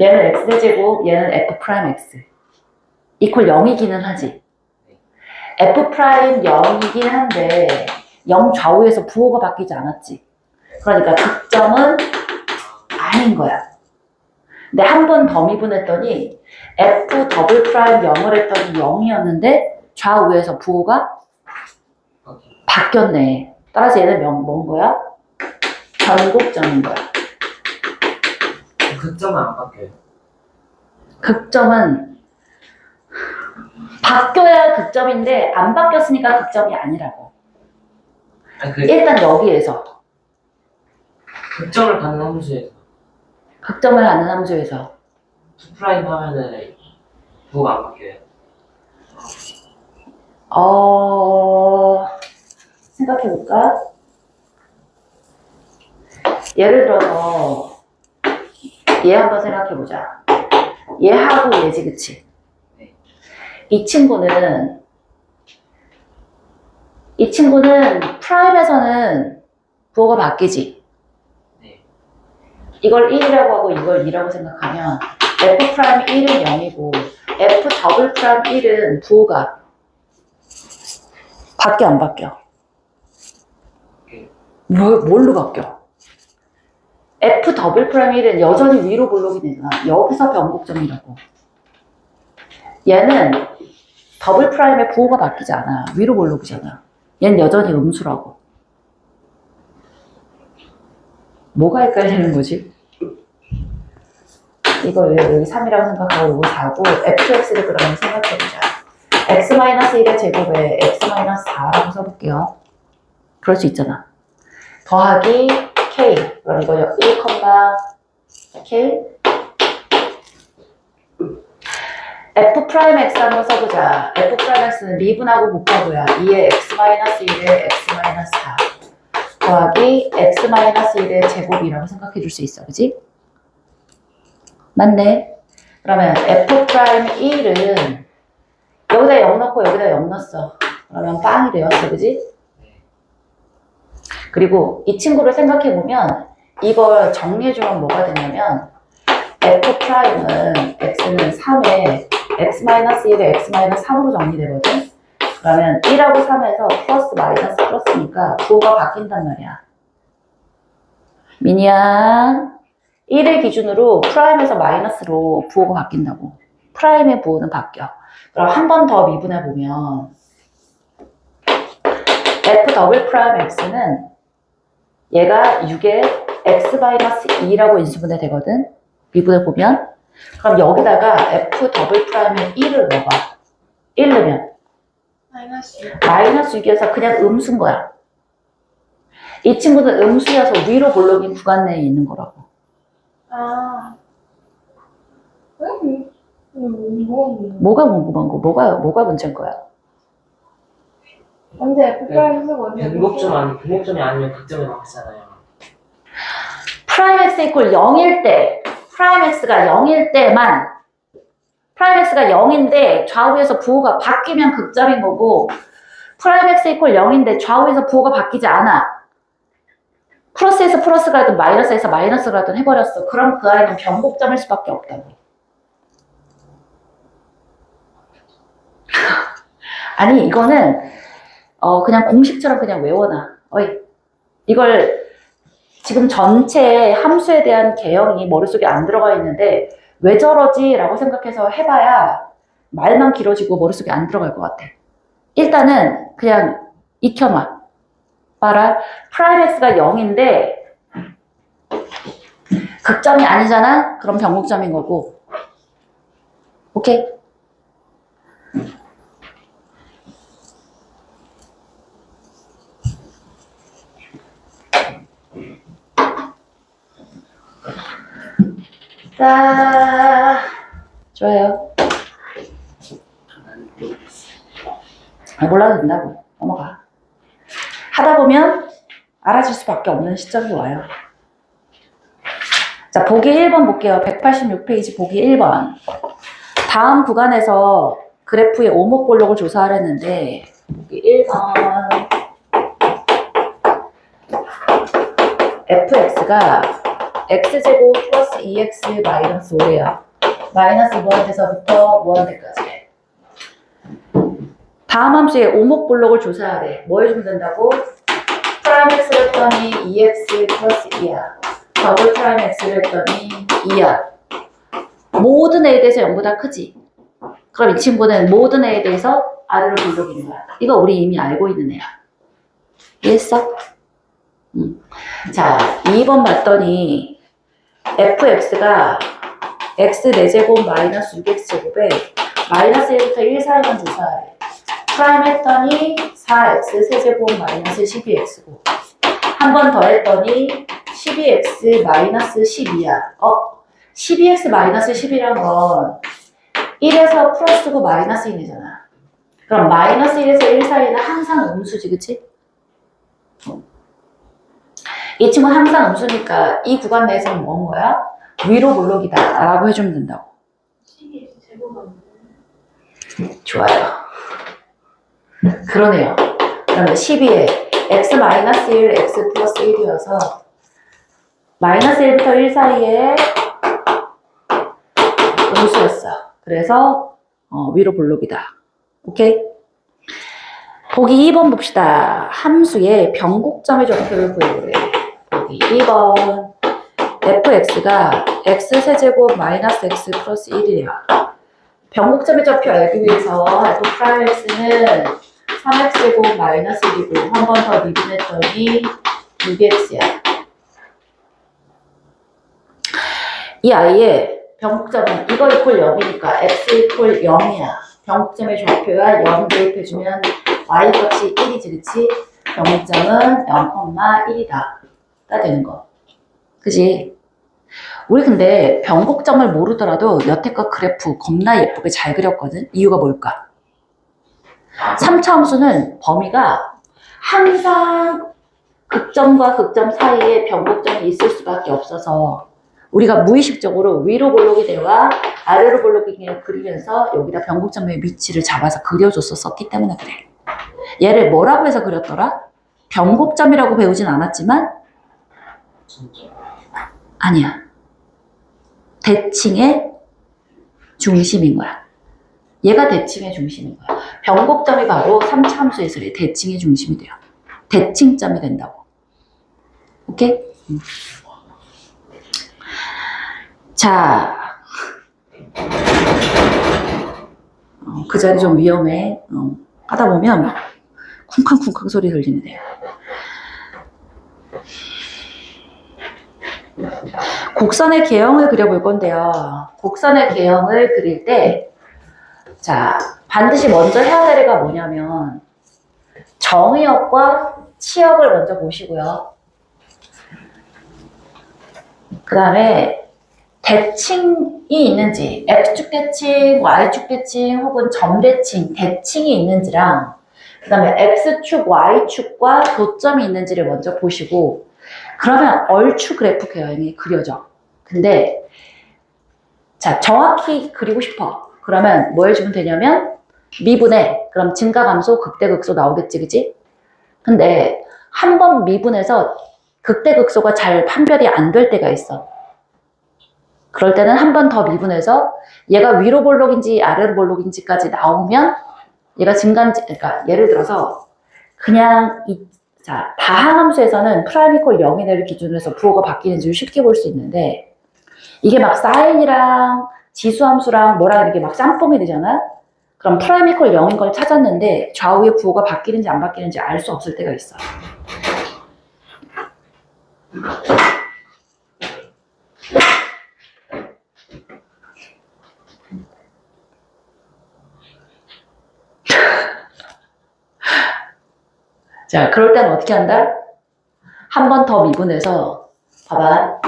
얘는 x제곱, 얘는 f'x. 이퀄 0이기는 하지. f'0이긴 한데 0 좌우에서 부호가 바뀌지 않았지. 그러니까 극점은 아닌 거야. 근데 한 번 더 미분했더니 f'0을 했더니 0이었는데 좌우에서 부호가 바뀌었네. 따라서 얘는 뭔 거야? 변곡점인 거야. 극점은 안 바뀌어요. 극점은 바뀌어야 극점인데 안 바뀌었으니까 극점이 아니라고. 아니 그 일단 여기에서 극점을 받는 함수에서 극점을 하는 함수에서 2 프라임 하면은 부호가 안 바뀌어요. 생각해볼까? 예를 들어서 얘 한번 생각해보자. 얘하고 얘지, 그치? 이 친구는 프라임에서는 부호가 바뀌지. 네. 이걸 1이라고 하고 이걸 2라고 생각하면 f'1은 0이고 f'1은 부호가 바뀌어 안 바뀌어? 뭘로 바뀌어? f'1은 여전히 위로 볼록이 되잖아. 여기서 변곡점이라고. 얘는 더블 프라임의 부호가 바뀌지 않아. 위로 볼록이잖아. 얘는 여전히 음수라고. 뭐가 헷갈리는 거지? 이거 여기 3이라고 생각하고 이거 4고 fx를 그러면 생각해보자. x-1의 제곱에 x-4라고 써볼게요. 그럴 수 있잖아. 더하기 k. 그럼 이거 1, k f'x 한번 써보자. f'x는 미분하고 곱하고야. 2의 x-1의 x-4 더하기 x-1의 제곱이라고 생각해 줄 수 있어. 그지? 맞네. 그러면 f'1은 여기다 0 넣고 여기다 0 넣었어. 그러면 빵이 되었어. 그지? 그리고 이 친구를 생각해 보면 이걸 정리해 주면 뭐가 되냐면 f'은 x는 3에 x-1에 x-3으로 정리되거든. 그러면 1하고 3에서 플러스 마이너스 플러스니까 부호가 바뀐단 말이야. 미니야 1을 기준으로 프라임에서 마이너스로 부호가 바뀐다고. 프라임의 부호는 바뀌어. 그럼 한 번 더 미분해 보면 f 더블 프라임 x는 얘가 6의 x-2라고 인수분해 되거든. 미분을 보면. 그럼 여기다가 f 더블 프라임에 1을 넣어봐. 1 넣으면 마이너스 마이너스 6이어서 그냥 음수인 거야. 이 친구는 음수여서 위로 볼록인 구간 내에 있는 거라고. 아. 왜? 뭐가 뭐가 궁금한 거? 뭐가 문제인 거야? 언제 F 프라임 쓰고 언제 변곡점이 아니면 극점이 나왔잖아요. 프라임 x 이퀄 0일 때, 프라임 x가 0일 때만, 프라임 x가 0인데 좌우에서 부호가 바뀌면 극점인 거고, 프라임 x 이퀄 0인데 좌우에서 부호가 바뀌지 않아. 플러스에서 플러스가 라든 마이너스에서 마이너스가 라든 해버렸어. 그럼 그 아이는 변곡점일 수밖에 없다고. 아니 이거는 그냥 공식처럼 그냥 외워놔. 어이, 이걸 지금 전체 함수에 대한 개형이 머릿속에 안 들어가 있는데 왜 저러지? 라고 생각해서 해봐야 말만 길어지고 머릿속에 안 들어갈 것 같아. 일단은 그냥 익혀놔. 봐라. 프라임 x가 0인데 극점이 아니잖아? 그럼 변곡점인 거고. 오케이? 자, 좋아요. 몰라도 된다고. 넘어가. 하다 보면 알아질 수밖에 없는 시점이 와요. 자, 보기 1번 볼게요. 186페이지 보기 1번. 다음 구간에서 그래프의 오목볼록을 조사하랬는데 보기 1번 fx가 x제곱 플러스 2x 마이너스 5예요. 마이너스 무한대서부터 무한대까지. 다음 함수의 오목볼록을 조사하래. 뭐 해주면 된다고? 프라임 x를 했더니 2x 플러스 2야. 더블 프라임 x를 했더니 2야. 모든 a에 대해서 0보다 크지? 그럼 이 친구는 모든 a에 대해서 아래로 볼록인 거야. 이거 우리 이미 알고 있는 애야. 이해했어? 자, 2번 봤더니 fx가 x 4제곱 마이너스 6x제곱에 마이너스 1부터 1 사이만 조사하래. 프라임 했더니 4x 세제곱 마이너스 12x고 한 번 더 했더니 12x 마이너스 12야. 12x 마이너스 10이란 건 1에서 플러스고 마이너스 1이잖아. 그럼 마이너스 1에서 1 사이는 항상 음수지, 그치? 이 친구는 항상 음수니까 이 구간 내에서는 뭔 거야? 위로 볼록이다 라고 해주면 된다고. 12x 제곱은 좋아요. 그러네요. 그러면 12에 x-1, x 플러스 1이어서 마이너스 1부터 1 사이에 음수였어. 그래서 위로 볼록이다. 오케이? 보기 2번 봅시다. 함수의 변곡점의 좌표를 구해보래. 보기 2번 fx가 x세제곱 마이너스 x 플러스 1이래요. 변곡점의 좌표 알기 위해서 f 프라임 x는 3x제곱 마이너스 1이고 한 번 더 미분했더니 6x야. 이 아이의 변곡점은 이거 이퀄 0이니까 x 이퀄 0이야. 변곡점의 좌표야 0 대입해주면 y값이 1이지, 그치? 변곡점은 0,1이다. 가 되는 거. 그지? 우리 근데 변곡점을 모르더라도 여태껏 그래프 겁나 예쁘게 잘 그렸거든? 이유가 뭘까? 3차 함수는 범위가 항상 극점과 극점 사이에 변곡점이 있을 수밖에 없어서 우리가 무의식적으로 위로 볼록이 되와 아래로 볼록이 그리면서 여기다 변곡점의 위치를 잡아서 그려줬었기 때문에 그래. 얘를 뭐라고 해서 그렸더라? 변곡점이라고 배우진 않았지만 진짜. 아니야. 대칭의 중심인 거야. 얘가 대칭의 중심인 거야. 변곡점이 바로 3차 함수에서의 대칭의 중심이 돼요. 대칭점이 된다고. 오케이? 자, 그 자리 좀 위험해. 하다 보면 쿵쾅쿵쾅 소리 들리는데요. 곡선의 개형을 그려볼 건데요. 곡선의 개형을 그릴 때, 자, 반드시 먼저 해야 될 애가 뭐냐면, 정의역과 치역을 먼저 보시고요. 그 다음에 대칭이 있는지, X축 대칭, Y축 대칭, 혹은 점 대칭, 대칭이 있는지랑, 그 다음에 X축, Y축과 교점이 있는지를 먼저 보시고, 그러면 얼추 그래프 개형이 그려져. 근데, 자, 정확히 그리고 싶어. 그러면 뭐 해주면 되냐면, 미분해. 그럼 증가, 감소, 극대, 극소 나오겠지, 그지? 근데, 한 번 미분해서 극대, 극소가 잘 판별이 안 될 때가 있어. 그럴 때는 한 번 더 미분해서 얘가 위로 볼록인지 아래로 볼록인지까지 나오면 얘가 증가인지, 그러니까 예를 들어서 그냥 자, 다항함수에서는 프라임 이퀄 0이 되를 기준으로 해서 부호가 바뀌는지를 쉽게 볼 수 있는데 이게 막 사인이랑 지수함수랑 뭐랑 이렇게 막 짬뽕이 되잖아? 그럼 프라임 이퀄 0인 걸 찾았는데 좌우의 부호가 바뀌는지 안 바뀌는지 알 수 없을 때가 있어. 자, 그럴 때는 어떻게 한다? 한 번 더 미분해서 봐봐.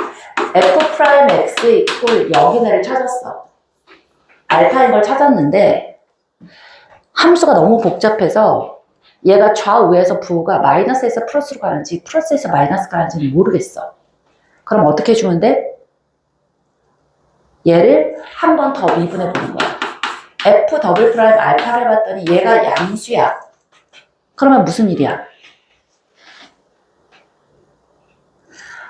f'(x) 이퀄 0인 애를 찾았어. 알파인 걸 찾았는데 함수가 너무 복잡해서 얘가 좌우에서 부호가 마이너스에서 플러스로 가는지 플러스에서 마이너스 가는지는 모르겠어. 그럼 어떻게 해주면 돼? 얘를 한 번 더 미분해 보는 거야. f 더블 프라임 알파를 봤더니 얘가 양수야. 그러면 무슨 일이야?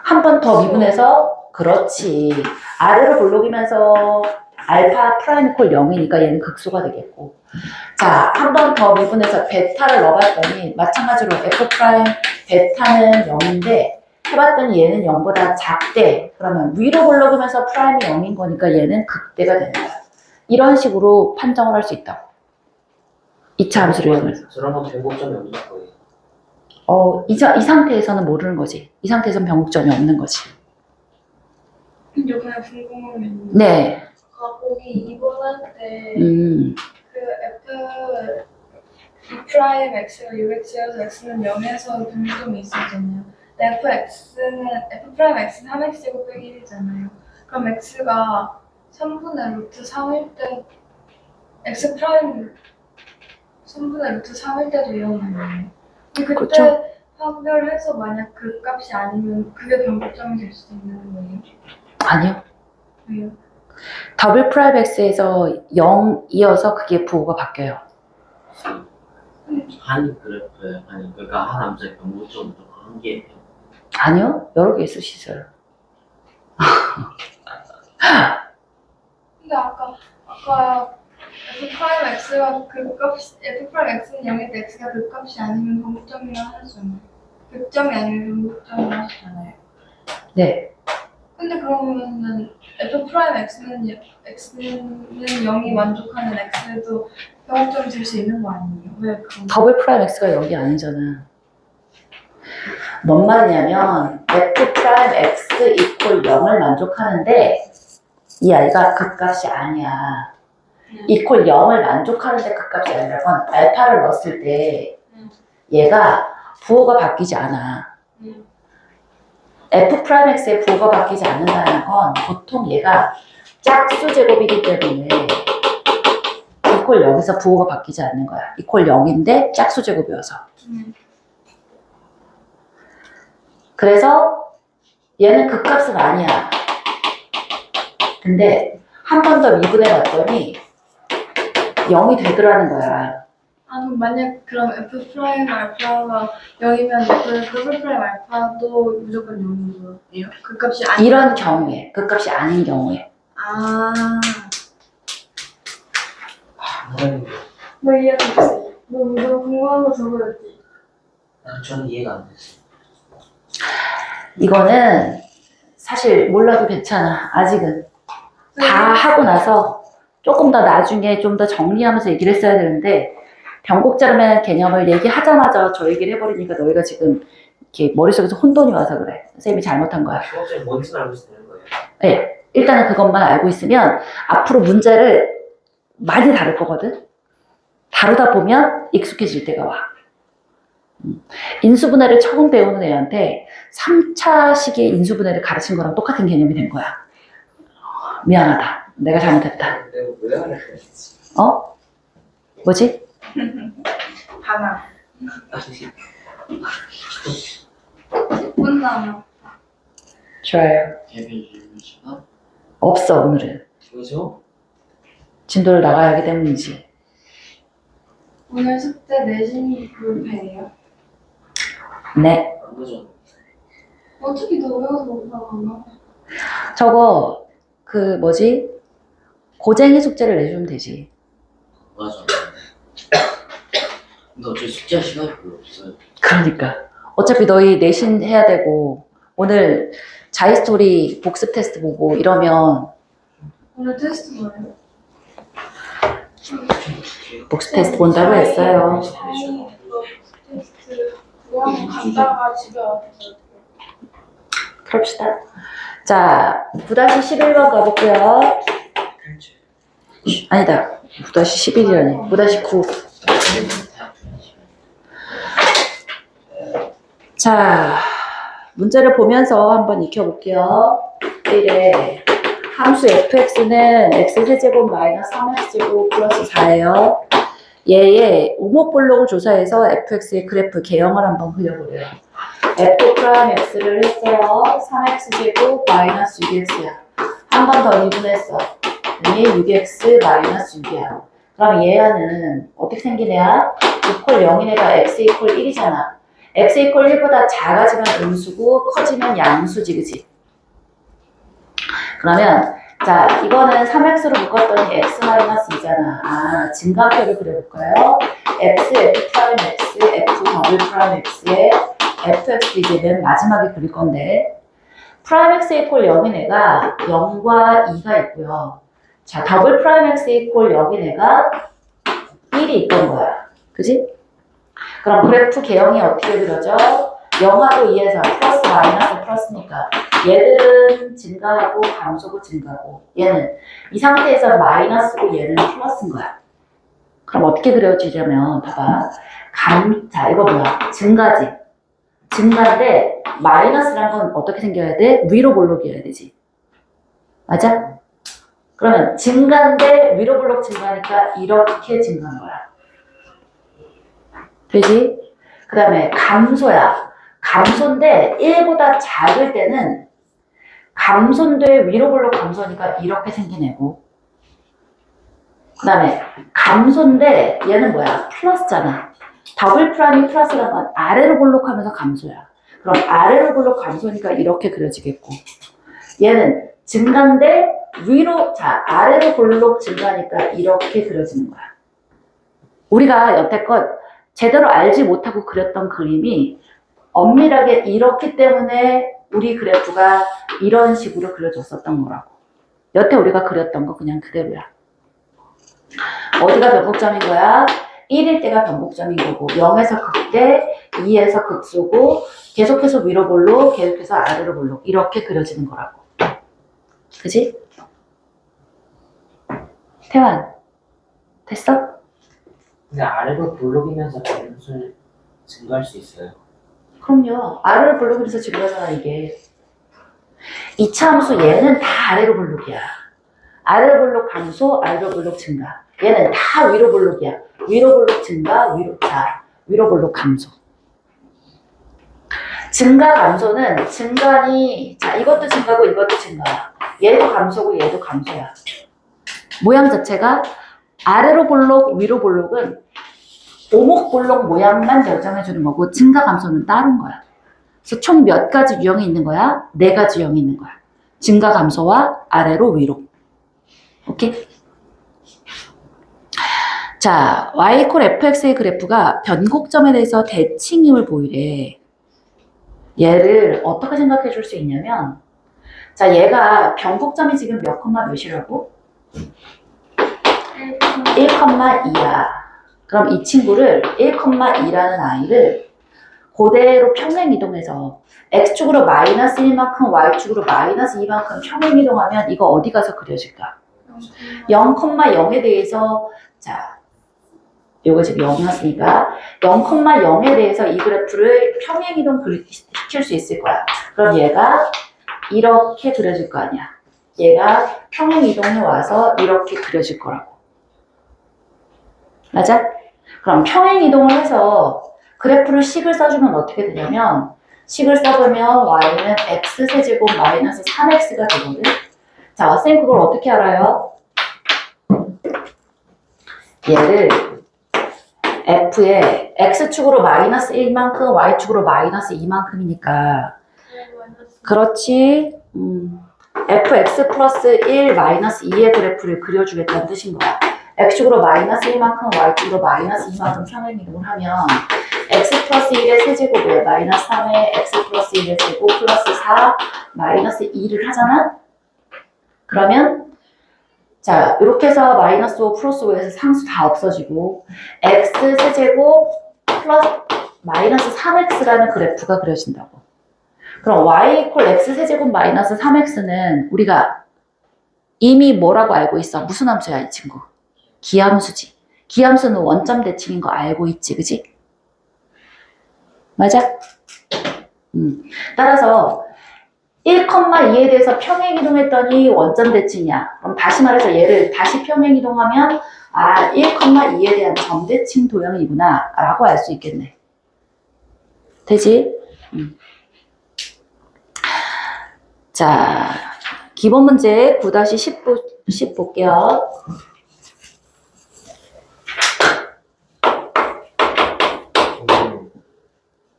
한 번 더 미분해서 그렇지. 아래로 볼록이면서 알파 프라임 이퀄 0이니까 얘는 극소가 되겠고. 자, 한 번 더 미분해서 베타를 넣어봤더니 마찬가지로 f 프라임 베타는 0인데 해봤더니 얘는 0보다 작대. 그러면 위로 볼록이면서 프라임이 0인 거니까 얘는 극대가 되는 거야. 이런 식으로 판정을 할 수 있다고. 2차 함수를 이용해서. 저런 건 변곡점이 없는 거예요. 이 상태에서는 모르는 거지. 이 상태에서는 변곡점이 없는 거지. 근데 그냥 궁금한 게 있는데 네. 거기 2번 할때 그 F'X가 UX여서 X는 0에서 변동이 있었잖아요. 근데 F'X는 3X제곱 빼기 1이잖아요. 그럼 X가 3분의 루트 3일 때 X 프라임 3분의 루트 3일 때도 0 아니에요? 그때 그렇죠. 판별해서 만약 그 값이 아니면 그게 변곡점이 될 수도 있는 거예요? 아니요. 왜요? 더블 프라임 x에서 0이어서 그게 부호가 바뀌어요. 한 그래프에 아니 그러니까 한 함수의 변곡점은 한 개예요. 아니요. 여러 개 있을 수 있어요. 근데 아까 F'X가 그 값이 F'X는 0일 때 X가 그 값이 아니면 변곡점이라 하셨잖아요. 극점이 아니면 변곡점이라 하셨잖아요. 네. 근데 그러면은 F'X는 0이 만족하는 X도 변곡점이 될 수 있는 거 아니에요? 왜 그런 거? 더블 프라임 x가 0이 아니잖아. 뭔 말이냐면 f 프라임 x 이퀄 0을 만족하는데 이 아이가 그 값이 아니야. 이퀄 0을 만족하는데 그 값이 아니라 건 알파를 넣었을 때 얘가 부호가 바뀌지 않아. f 프라임 x의 부호가 바뀌지 않는다는 건 보통 얘가 짝수 제곱이기 때문에 이퀄 0에서 부호가 바뀌지 않는 거야. 이퀄 0인데 짝수 제곱이어서. 그래서 얘는 그 값은 아니야. 근데 한 번 더 미분해 봤더니 0이 되더라는 거야. 그럼 만약 그럼 F 프라임 알파가 0이면 F 프라임 알파도 무조건 0인 거예요? 그 값이 아니 이런 경우에, 그 값이 아닌 경우에. 뭐 이해했지? 너 궁금한 거 적어야지. 저는 이해가 안 됐어요. 이거는 사실 몰라도 괜찮아. 아직은. 다 하고 나서 조금 더 나중에 좀 더 정리하면서 얘기를 했어야 되는데 변곡자름의 개념을 얘기하자마자 저 얘기를 해버리니까 너희가 지금 이렇게 머릿속에서 혼돈이 와서 그래. 선생님이 잘못한 거야. 수업자는 뭔지는 알고 있으면 되는 거예요. 네, 일단은 그것만 알고 있으면 앞으로 문제를 많이 다룰 거거든. 다루다 보면 익숙해질 때가 와. 인수분해를 처음 배우는 애한테 3차 시기의 인수분해를 가르친 거랑 똑같은 개념이 된 거야. 미안하다. 내가 잘못했다. 내가 왜 하려 그랬지? 어? 뭐지? 하나. 아니, 혼나면. 좋아요. 개별유무시나? 없어, 오늘은. 뭐죠? 진도를 나가야 하기 때문이지. 오늘 숙제 내신 불패예요? 네. 안 가져. 어떻게 너 외워서 못 나가나? 저거, 그, 뭐지? 고쟁이 숙제를 내주면 되지. 맞아. 근데 어차피 숙제할 시간이 별로 없어요. 그러니까. 어차피 너희 내신 해야 되고, 오늘 자이스토리 복습 테스트 보고 이러면 오늘 테스트 뭐예요? 복습 테스트 본다고 했어요. 아니, 그거 테스트 그거 한번 갔다가 집에 와서 그럽시다. 자, 9-11번 가볼게요. 아니다. 9-11이라니. 9-9. 자, 문제를 보면서 한번 익혀볼게요. 이래. 함수 fx는 x세제곱 마이너스 3x제곱 플러스 4예요. 얘의 오목블록을 조사해서 fx의 그래프 개형을 한번 그려보래요. f'(x를) 했어요. 3x제곱 마이너스 6x야. 한 번 더 2분했어. 그러니 6x 마이너스 6이야. 그럼 얘는 어떻게 생긴 애야? 이퀄 0인 애가 x 이퀄 1이잖아. x 이퀄 1보다 작아지면 음수고 커지면 양수지, 그지? 그러면 자, 이거는 3x로 묶었더니 x 마이너스 2잖아. 아, 증가표를 그려볼까요? x, f 프라임 x, f 더블 프라임 x에 fx 이제 맨 마지막에 그릴 건데 프라임 x 이퀄 0인 애가 0과 2가 있고요. 자, 더블 프라임 x 이퀄 0인 애가 1이 있던 거야. 그지? 그럼 그래프 개형이 어떻게 그려져? 0하고 2에서 플러스 마이너스 플러스니까 얘들은 증가하고 감소고 증가고 얘는 이 상태에서 마이너스고 얘는 플러스인 거야. 그럼 어떻게 그려지냐면 봐봐. 자, 이거 뭐야? 증가지. 증가인데 마이너스란 건 어떻게 생겨야 돼? 위로 볼록이어야 되지. 맞아? 그러면 증가인데 위로 볼록 증가하니까 이렇게 증가한 거야. 되지? 그 다음에 감소야. 감소인데 1보다 작을 때는 감소인데 위로 볼록 감소니까 이렇게 생긴 애고 그 다음에 감소인데 얘는 뭐야? 플러스잖아. 더블 프라임이 플러스라는 건 아래로 볼록하면서 감소야. 그럼 아래로 볼록 감소니까 이렇게 그려지겠고 얘는 증가인데 위로 자 아래로 볼록 증가하니까 이렇게 그려지는 거야. 우리가 여태껏 제대로 알지 못하고 그렸던 그림이 엄밀하게 이렇기 때문에 우리 그래프가 이런 식으로 그려졌었던 거라고. 여태 우리가 그렸던 거 그냥 그대로야. 어디가 변곡점인 거야? 1일 때가 변곡점인 거고 0에서 극대, 2에서 극소고 계속해서 위로 볼록, 계속해서 아래로 볼록 이렇게 그려지는 거라고. 그지? 태환 됐어? 근데 아래로 볼록이면서 변수를 증가할 수 있어요. 그럼요. 아래로 볼록이면서 증가하잖아 이게. 2차 함수 얘는 다 아래로 볼록이야. 아래로 볼록 감소, 아래로 볼록 증가. 얘는 다 위로 볼록이야. 위로 볼록 증가, 위로 볼록 감소. 증가 감소는 증가니 자 이것도 증가고 이것도 증가야. 얘도 감소고 얘도 감소야. 모양 자체가 아래로 볼록, 위로 볼록은 오목 볼록 모양만 결정해 주는 거고 증가 감소는 다른 거야. 그래서 총 몇 가지 유형이 있는 거야? 4가지 유형이 있는 거야. 증가 감소와 아래로 위로. 오케이? 자, y = fx의 그래프가 변곡점에 대해서 대칭임을 보이래. 얘를 어떻게 생각해 줄 수 있냐면 자, 얘가 변곡점이 지금 몇 콤마 몇이라고? 1,2야. 그럼 이 친구를 1,2라는 아이를 그대로 평행 이동해서 x축으로 마이너스 1만큼 y축으로 마이너스 2만큼 평행 이동하면 이거 어디 가서 그려질까? 0,0에 대해서 자 요거 지금 0 나왔으니까 0,0에 대해서 이 그래프를 평행 이동 시킬 수 있을 거야. 그럼 얘가 이렇게 그려질 거 아니야. 얘가 평행 이동해 와서 이렇게 그려질 거라고. 맞아? 그럼 평행 이동을 해서 그래프를 식을 써주면 어떻게 되냐면 식을 써보면 y는 x세제곱 마이너스 3x가 되거든. 자, 쌤 그걸 어떻게 알아요? 얘를 f에 x축으로 마이너스 1만큼 y축으로 마이너스 2만큼이니까 그렇지. fx 플러스 1 마이너스 2의 그래프를 그려주겠다는 뜻인 거야. x축으로 마이너스 1만큼 y축으로 마이너스 2만큼 평행 이동을 하면 x 플러스 1의 세제곱에 마이너스 3의 x 플러스 1의 제곱 플러스 4 마이너스 2를 하잖아? 그러면 자 이렇게 해서 마이너스 5 플러스 5에서 상수 다 없어지고 x 세제곱 플러스 마이너스 3x라는 그래프가 그려진다고. 그럼 y 이퀄 x 세제곱 마이너스 3x는 우리가 이미 뭐라고 알고 있어? 무슨 함수야 이 친구? 기함수지. 기함수는 원점 대칭인 거 알고 있지, 그지? 맞아? 따라서 1,2에 대해서 평행 이동했더니 원점 대칭이야. 그럼 다시 말해서 얘를 다시 평행 이동하면 1,2에 대한 점대칭 도형이구나 라고 알 수 있겠네. 되지? 자, 기본 문제 9-10 볼게요.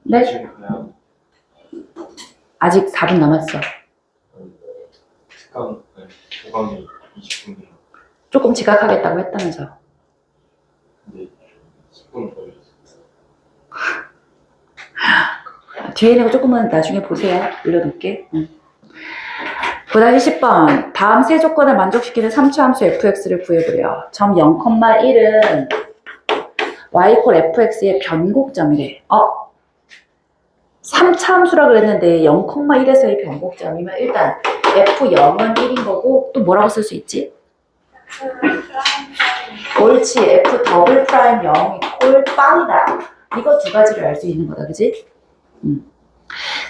네? 지금 그냥 아직 4분 남았어. 특강 보강이 20분이에요. 조금 지각하겠다고 했다면서. 근데 10분 걸렸어요. 뒤에 있는 거 조금은 나중에 보세요. 올려놓을게. 9-10번. 다음 세 조건을 만족시키는 3차 함수 fx를 구해보래요. 점 0,1은 y 이퀄 fx의 변곡점이래. 3차 함수라 그랬는데 0,1에서의 변곡점이면 일단 f0은 1인 거고 또 뭐라고 쓸 수 있지? 옳지. f 더블 프라임 0 이퀄 빵이다. 이거 두 가지를 알 수 있는 거다. 그지?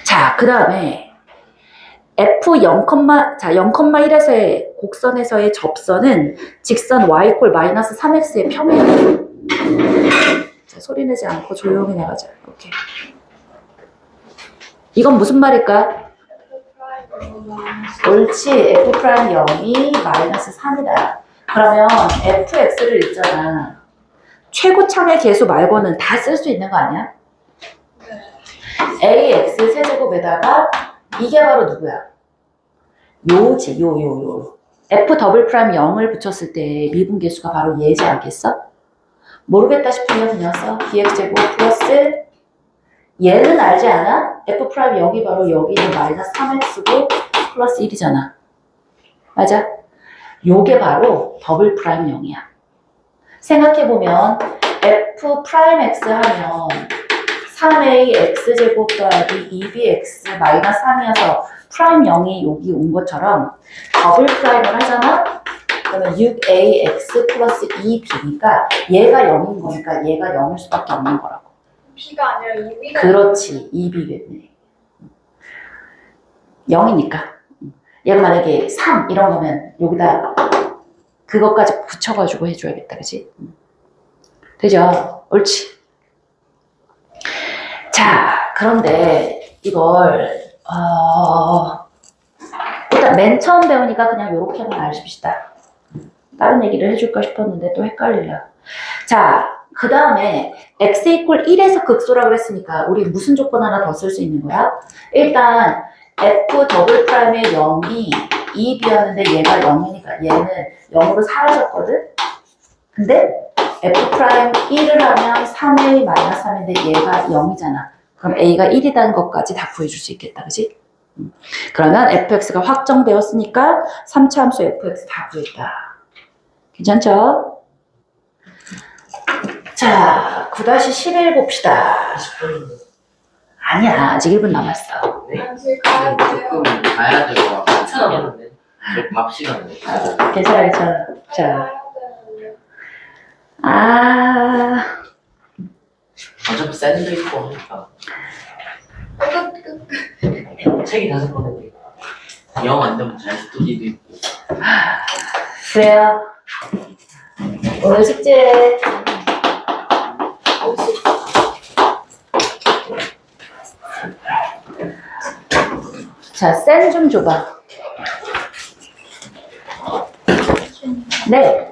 자, 그 다음에 f0,1에서의 곡선에서의 접선은 직선 y 이퀄 마이너스 3x의 평행이다. 자, 소리 내지 않고 조용히 나가자. 오케이. 이건 무슨 말일까? 옳지. f 프라임 0이 마이너스 3이다. 그러면 fx를 있잖아. 최고창의 개수 말고는 다 쓸 수 있는 거 아니야? ax 세제곱에다가 이게 바로 누구야? 요지. 요. f 더블 프라임 0을 붙였을 때 미분계수가 바로 얘지 않겠어? 모르겠다 싶으면 그냥 써. bx제곱 플러스 얘는 알지 않아? f 프라임 0이 바로 여기 있는 마이너스 3x고 플러스 1이잖아. 맞아? 요게 바로 더블 프라임 0이야. 생각해보면 f 프라임 x 하면 3a x제곱 더하기 2bx 마이너스 3이어서 프라임 0이 여기 온 것처럼 더블 프라임을 하잖아? 그러면 6ax 플러스 2b니까 얘가 0인 거니까 얘가 0일 수밖에 없는 거라고. B가 아니라 2B가 그렇지. 2b겠네. 0이니까. 얘가 만약에 3 이런 거면 여기다 그것까지 붙여가지고 해줘야겠다. 그치? 되죠? 옳지. 자, 그런데 이걸 일단 맨 처음 배우니까 그냥 요렇게만 아십시다. 다른 얘기를 해줄까 싶었는데 또 헷갈리려. 자, 그 다음에 x 이퀄 1에서 극소라 그랬으니까 우리 무슨 조건 하나 더 쓸 수 있는 거야? 일단 f 더블 프라임의 0이 2b였는데 얘가 0이니까 얘는 0으로 사라졌거든? 근데 f 프라임 1을 하면 3a 마이너스 3인데 얘가 0이잖아. 그럼 a가 1이라는 것까지 다 구해줄 수 있겠다. 그지? 그러면 fx가 확정되었으니까 3차 함수 fx 다 구했다. 괜찮죠? 자, 9-11 봅시다. 20분인데. 아니야, 아직 1분 남았어. 네? 아직 가야 돼요. 조금 가야 될 것 같아요. 괜찮았는데. 저희 밥 시간에. 괜찮아, 괜찮아. 자, 가야 돼요. 아, 어차피 샌드 있고 하니까. 책이 5권 했는데. 영 안 되면 잘 스토리도 있고. 그래요. 오늘 숙제. 자, 센 좀 줘봐. 네.